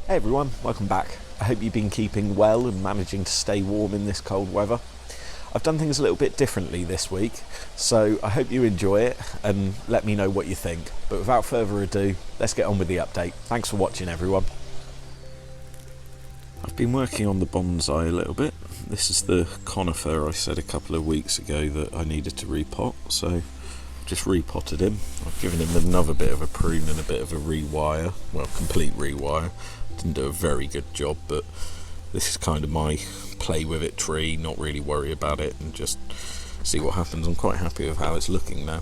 Hey everyone, welcome back. I hope you've been keeping well and managing to stay warm in this cold weather. I've done things a little bit differently this week, so I hope you enjoy it and let me know what you think. But without further ado, let's get on with the update. Thanks for watching everyone. I've been working on the bonsai a little bit. This is the conifer I said a couple of weeks ago that I needed to repot, so I've just repotted him. I've given him another bit of a prune and a bit of a rewire, well, complete rewire. Didn't do a very good job, but this is kind of my play with it tree, not really worry about it and just see what happens. I'm quite happy with how it's looking now.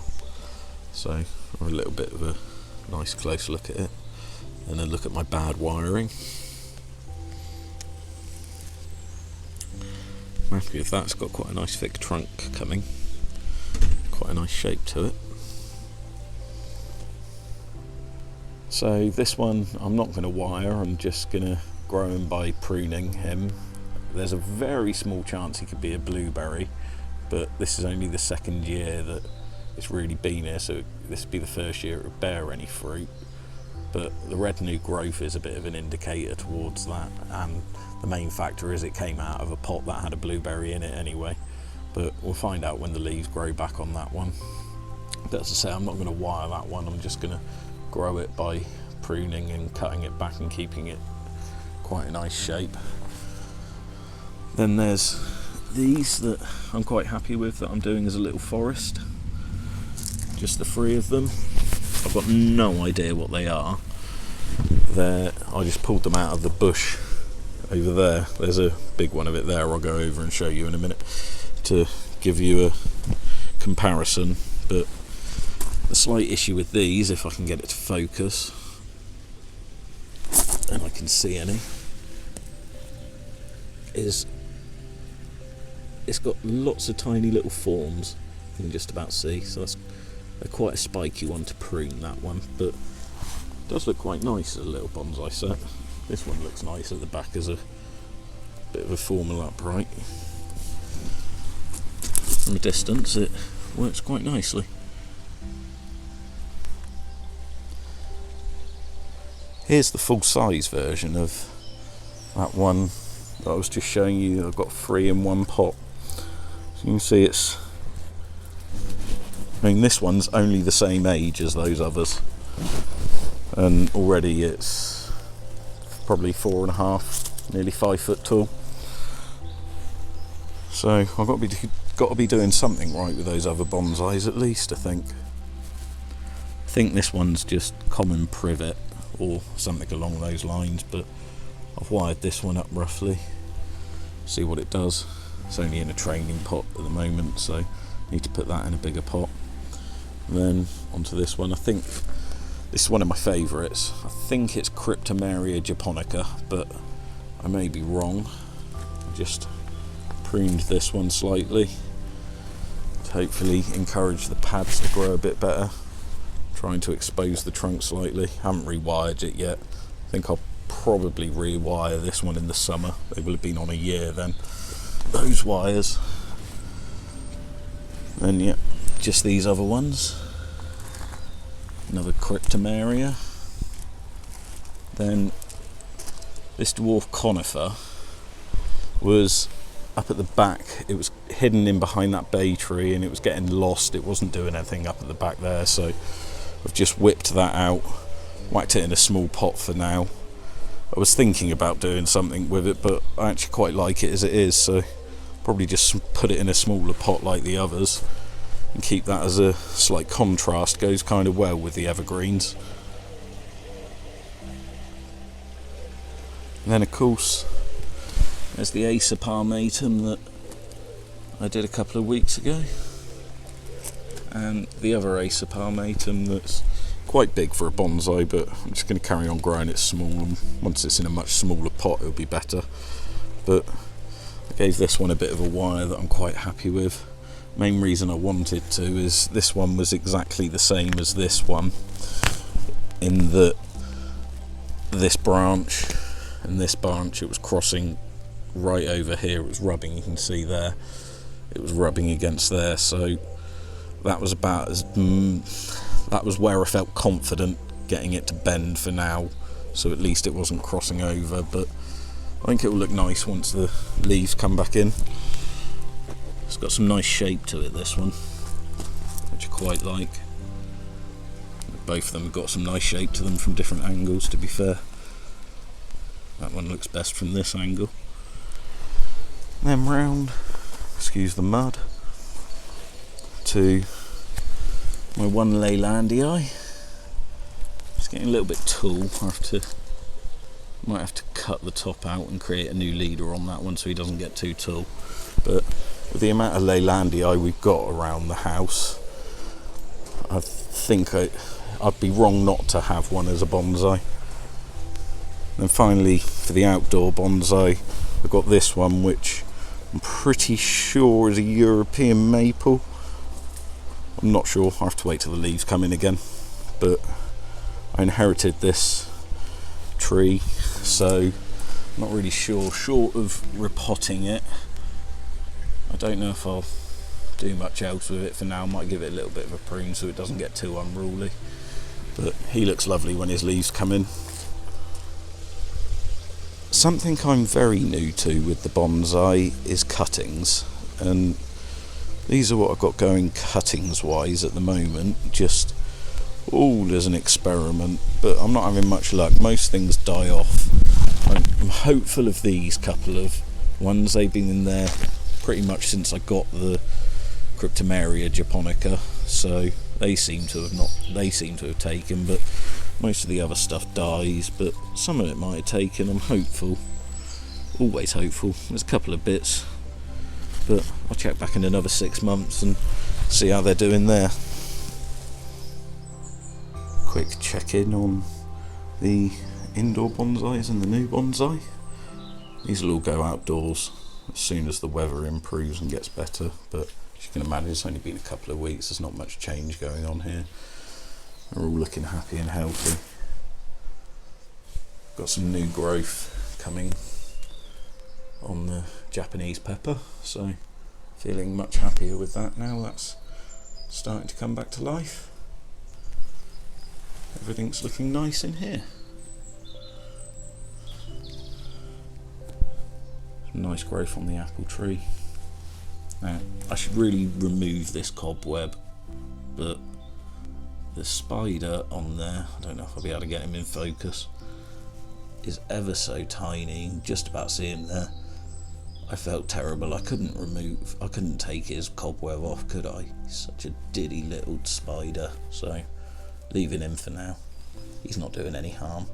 So a little bit of a nice close look at it and then look at my bad wiring. I'm happy with that. It's got quite a nice thick trunk coming, quite a nice shape to it. So this one I'm not going to wire, I'm just going to grow him by pruning him. There's a very small chance he could be a blueberry, but this is only the second year that it's really been here, so this would be the first year it would bear any fruit. But the red new growth is a bit of an indicator towards that, and the main factor is it came out of a pot that had a blueberry in it anyway. But we'll find out when the leaves grow back on that one. But as I say, I'm not going to wire that one, I'm just going to grow it by pruning and cutting it back and keeping it quite a nice shape. Then there's these that I'm quite happy with that I'm doing as a little forest. Just the three of them. I've got no idea what they are. I just pulled them out of the bush over there. There's a big one of it there, I'll go over and show you in a minute to give you a comparison. But the slight issue with these, if I can get it to focus and I can see any, is it's got lots of tiny little forms you can just about see, so that's quite a spiky one to prune, that one, but it does look quite nice as a little bonsai set. This one looks nice at the back as a bit of a formal upright. From a distance it works quite nicely. Here's the full size version of that one that I was just showing you. I've got 3 in one pot. So you can see this one's only the same age as those others, and already it's probably 4.5, nearly 5 foot tall. So I've got to be doing something right with those other bonsais at least, I think. I think this one's just common privet or something along those lines, but I've wired this one up roughly, see what it does. It's only in a training pot at the moment, so I need to put that in a bigger pot. And then onto this one. I think this is one of my favourites. I think it's Cryptomeria japonica, but I may be wrong. I just pruned this one slightly to hopefully encourage the pads to grow a bit better. Trying to expose the trunk slightly. Haven't rewired it yet. I think I'll probably rewire this one in the summer. They will have been on a year then, those wires. Then yeah, just these other ones. Another Cryptomeria. Then this dwarf conifer was up at the back. It was hidden in behind that bay tree and it was getting lost. It wasn't doing anything up at the back there, so I've just whipped that out, whacked it in a small pot for now. I was thinking about doing something with it, but I actually quite like it as it is, so probably just put it in a smaller pot like the others and keep that as a slight contrast. Goes kind of well with the evergreens. And then of course there's the Acer palmatum that I did a couple of weeks ago, and the other Acer palmatum that's quite big for a bonsai, but I'm just going to carry on growing it small, and once it's in a much smaller pot it'll be better. But I gave this one a bit of a wire that I'm quite happy with. Main reason I wanted to is this one was exactly the same as this one, in that this branch and this branch, it was crossing right over here, it was rubbing, you can see there, it was rubbing against there, so that was about as that was where I felt confident getting it to bend for now. so at least it wasn't crossing over, but I think it will look nice once the leaves come back in. It's got some nice shape to it, this one, which I quite like. Both of them have got some nice shape to them from different angles, to be fair. That one looks best from this angle. Then round, excuse the mud, to my one Leylandii. It's getting a little bit tall. Might have to cut the top out and create a new leader on that one so he doesn't get too tall. But with the amount of Leylandii we've got around the house, I think I'd be wrong not to have one as a bonsai. And finally, for the outdoor bonsai, I've got this one, which I'm pretty sure is a European maple. I'm not sure, I'll have to wait till the leaves come in again. But I inherited this tree, so I'm not really sure. Short of repotting it, I don't know if I'll do much else with it for now. I might give it a little bit of a prune so it doesn't get too unruly. But he looks lovely when his leaves come in. Something I'm very new to with the bonsai is cuttings, and these are what I've got going cuttings wise at the moment, just all as an experiment, but I'm not having much luck. Most things die off. I'm hopeful of these couple of ones. They've been in there pretty much since I got the Cryptomeria japonica, so they seem to have taken, but most of the other stuff dies, but some of it might have taken. I'm hopeful, always hopeful. There's a couple of bits, but I'll check back in another 6 months and see how they're doing there. Quick check-in on the indoor bonsais and the new bonsai. These will all go outdoors as soon as the weather improves and gets better, but as you can imagine, it's only been a couple of weeks. There's not much change going on here. They're all looking happy and healthy. Got some new growth coming on the Japanese pepper, so feeling much happier with that now. That's starting to come back to life. Everything's looking nice in here. Some nice growth on the apple tree. Now, I should really remove this cobweb, but the spider on there, I don't know if I'll be able to get him in focus, is ever so tiny. Just about see him there. I felt terrible. I couldn't take his cobweb off, could I? He's such a diddy little spider. So, leaving him for now. He's not doing any harm.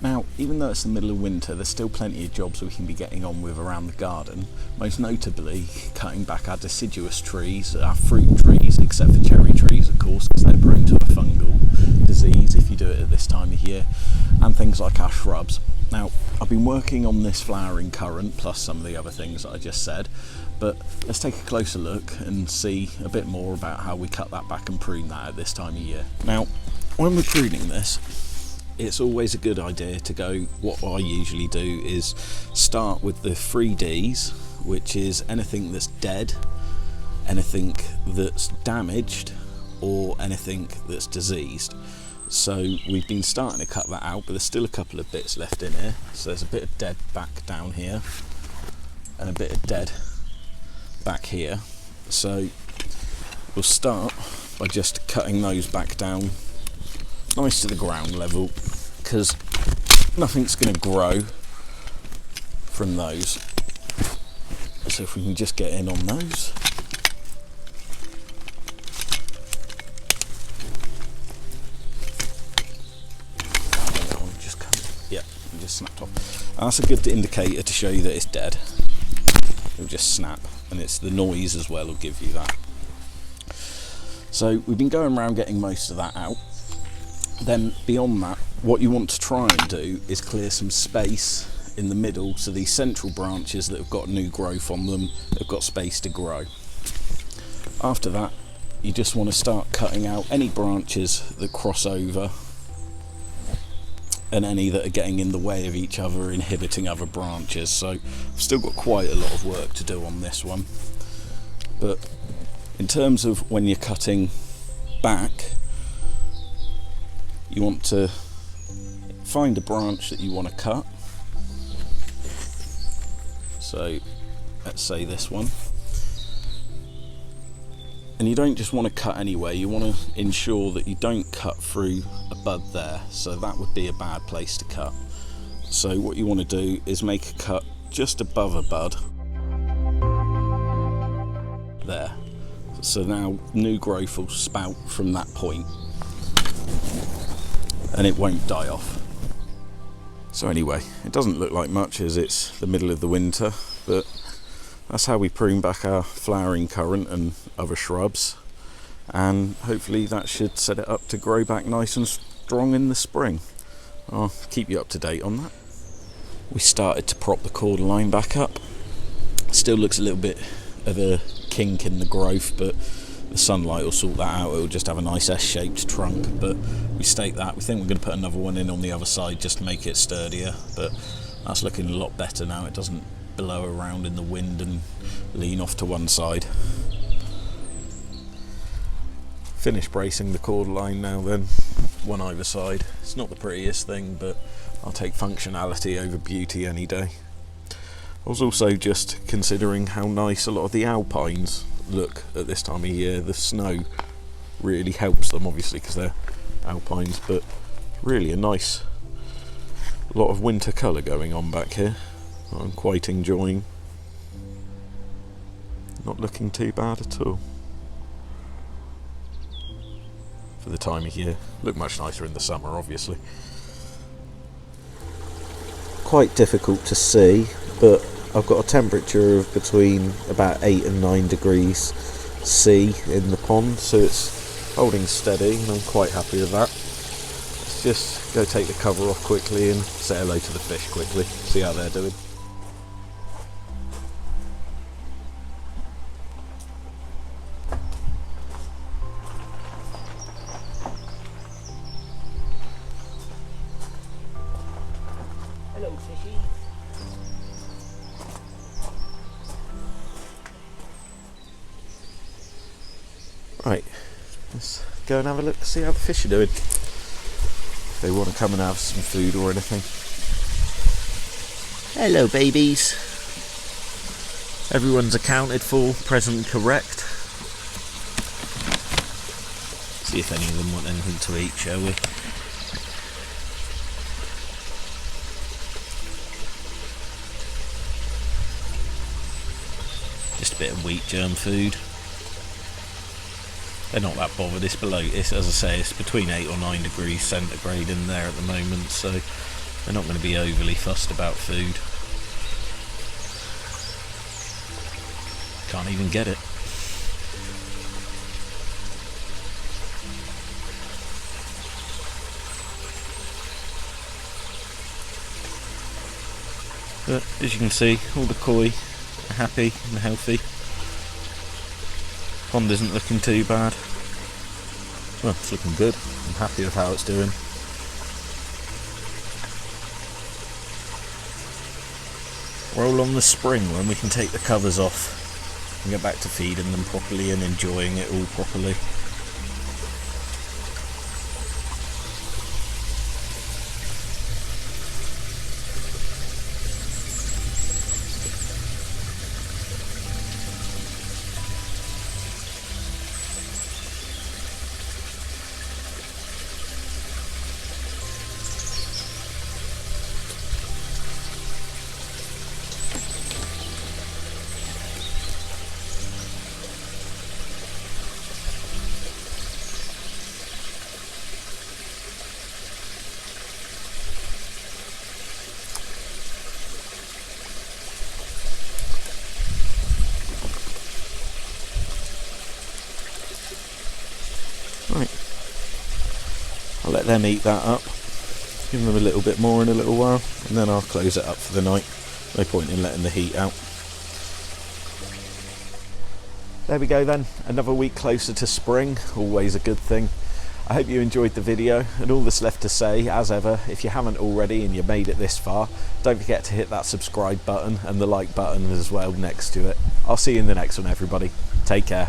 Now, even though it's the middle of winter, there's still plenty of jobs we can be getting on with around the garden. Most notably, cutting back our deciduous trees, our fruit trees, except for cherry trees, of course, because they're prone to a fungal disease if you do it at this time of year, and things like our shrubs. Now, I've been working on this flowering currant, plus some of the other things that I just said, but let's take a closer look and see a bit more about how we cut that back and prune that at this time of year. Now, when we're pruning this, it's always a good idea to go, what I usually do is start with the 3Ds, which is anything that's dead, anything that's damaged, or anything that's diseased. So we've been starting to cut that out, but there's still a couple of bits left in here. So there's a bit of dead back down here and a bit of dead back here. So we'll start by just cutting those back down nice to the ground level, because nothing's going to grow from those. So if we can just get in on those. Just snapped off. And that's a good indicator to show you that it's dead. It'll just snap, and it's the noise as well will give you that. So we've been going around getting most of that out. Then beyond that, what you want to try and do is clear some space in the middle, so these central branches that have got new growth on them have got space to grow. After that, you just want to start cutting out any branches that cross over and any that are getting in the way of each other, inhibiting other branches. So I've still got quite a lot of work to do on this one. But in terms of when you're cutting back, you want to find a branch that you want to cut. So let's say this one. And you don't just want to cut anyway, you want to ensure that you don't cut through a bud there, so that would be a bad place to cut. So what you want to do is make a cut just above a bud. There. So now new growth will spout from that point and it won't die off. So anyway, it doesn't look like much as it's the middle of the winter, but that's how we prune back our flowering currant and other shrubs, and hopefully that should set it up to grow back nice and strong in the spring. I'll keep you up to date on that. We started to prop the cordyline back up. Still looks a little bit of a kink in the growth, but the sunlight will sort that out. It'll just have a nice S-shaped trunk, but we stake that. We think we're going to put another one in on the other side just to make it sturdier, but that's looking a lot better now. It doesn't blow around in the wind and lean off to one side. Finish bracing the cordyline now then, one either side. It's not the prettiest thing, but I'll take functionality over beauty any day. I was also just considering how nice a lot of the alpines look at this time of year. The snow really helps them, obviously because they're alpines, but really a nice lot of winter colour going on back here. I'm quite enjoying. Not looking too bad at all for the time of year. Look much nicer in the summer, obviously. Quite difficult to see, but I've got a temperature of between about 8 and 9 degrees C in the pond, so it's holding steady and I'm quite happy with that. Let's just go take the cover off quickly and say hello to the fish quickly, see how they're doing. Hello, fishy. Right, let's go and have a look, see how the fish are doing. If they want to come and have some food or anything. Hello, babies. Everyone's accounted for, present correct. See if any of them want anything to eat, shall we? Just a bit of wheat germ food. They're not that bothered. It's below, as I say, it's between 8 or 9 degrees centigrade in there at the moment, so they're not going to be overly fussed about food. Can't even get it. But as you can see, all the koi are happy and healthy. Pond isn't looking too bad. Well, it's looking good. I'm happy with how it's doing. Roll on the spring when we can take the covers off and get back to feeding them properly and enjoying it all properly. Right, I'll let them eat that up, give them a little bit more in a little while, and then I'll close it up for the night. No point in letting the heat out. There we go then, another week closer to spring, always a good thing. I hope you enjoyed the video, and all that's left to say, as ever, if you haven't already and you made it this far, don't forget to hit that subscribe button and the like button as well next to it. I'll see you in the next one, everybody. Take care.